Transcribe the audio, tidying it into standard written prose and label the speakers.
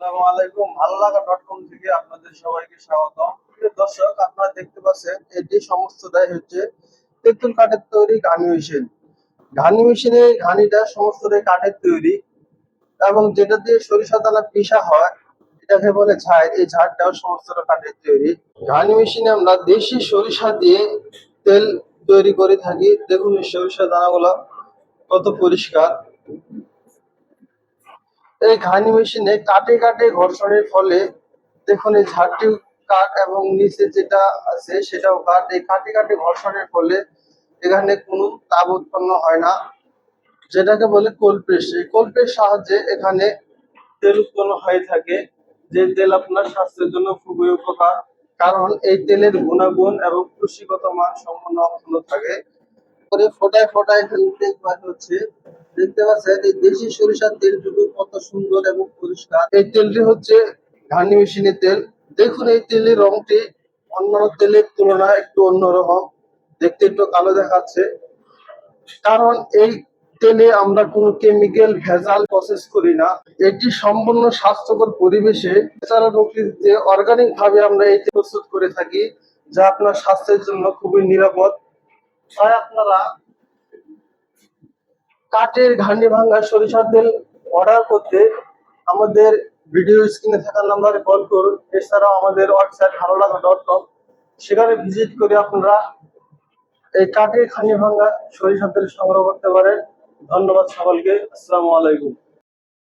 Speaker 1: আসসালামু আলাইকুম। ভালোলাগা.কম থেকে আপনাদের সবাইকে স্বাগতম। প্রিয় দর্শক, আপনারা দেখতে পাচ্ছেন এটি সমস্তটাই হচ্ছে তেঁতুল কাঠের তৈরি ঘানি মেশিন। ঘানি মেশিনে ঘানিটা সমস্তটাই কাঠের তৈরি এবং যেটা দিয়ে সরিষা দানা পিষা হয় এটাকে বলে ঝাড়। এই ঝাড়টাও সমস্তটা কাঠের তৈরি। ঘানি মেশিনে আমরা দেশি সরিষা দিয়ে তেল তৈরি করে থাকি। দেখুন এই সরিষা দানাগুলো কত পরিষ্কার। এই ঘানি মেশিনে কাটে কাটে ঘর্ষণের ফলে দেখুন এই ঝাড়টি কাঠ এবং নিচে যেটা আছে সেটাও কাঠ। এই কাটে কাটে ঘর্ষণের ফলে এখানে কোনো তাপ উৎপন্ন হয় না, যেটাকে বলে কোল্ড প্রেস। এই কোল্ড প্রেস সাহায্যে এখানে তেল উৎপন্ন হয়ে থাকে, যে তেল আপনার স্বাস্থ্যের জন্য খুবই উপকার। কারণ এই তেলের গুণাগুণ এবং পুষ্টিগত মান সম্পূর্ণ অক্ষুণ্ণ থাকে। করে ফোটায় ফোটায় তেল বার হচ্ছে। দেখতে পাচ্ছেন এই দেশি সরিষার তেলটুকু কত সুন্দর এবং পরিষ্কার। এই তেলটি হচ্ছে ঘানি মেশিনের তেল। দেখুন এই তেলের রংটি অন্যান্য তেলের তুলনায় একটু অন্যরকম, দেখতে একটু কালো দেখাচ্ছে। কারণ এই তেলে আমরা কোনো কেমিক্যাল ভেজাল প্রসেস করি না। এটি সম্পূর্ণ স্বাস্থ্যকর পরিবেশে এছাড়া প্রকৃতিতে অর্গানিক ভাবে আমরা এই তেল প্রস্তুত করে থাকি, যা আপনার স্বাস্থ্যের জন্য খুবই নিরাপদ। তাই আপনারা কাঠের ঘানি ভাঙা সরিষার তেল অর্ডার করতে আমাদের ভিডিও স্ক্রিনে থাকা নাম্বারে কল করুন। এছাড়াও আমাদের ওয়েবসাইট ভালোলাগা.কম, সেখানে ভিজিট করে আপনারা এই কাঠের ঘানি ভাঙা সরিষার তেল সংগ্রহ করতে পারেন। ধন্যবাদ সকলকে। আসসালামু আলাইকুম।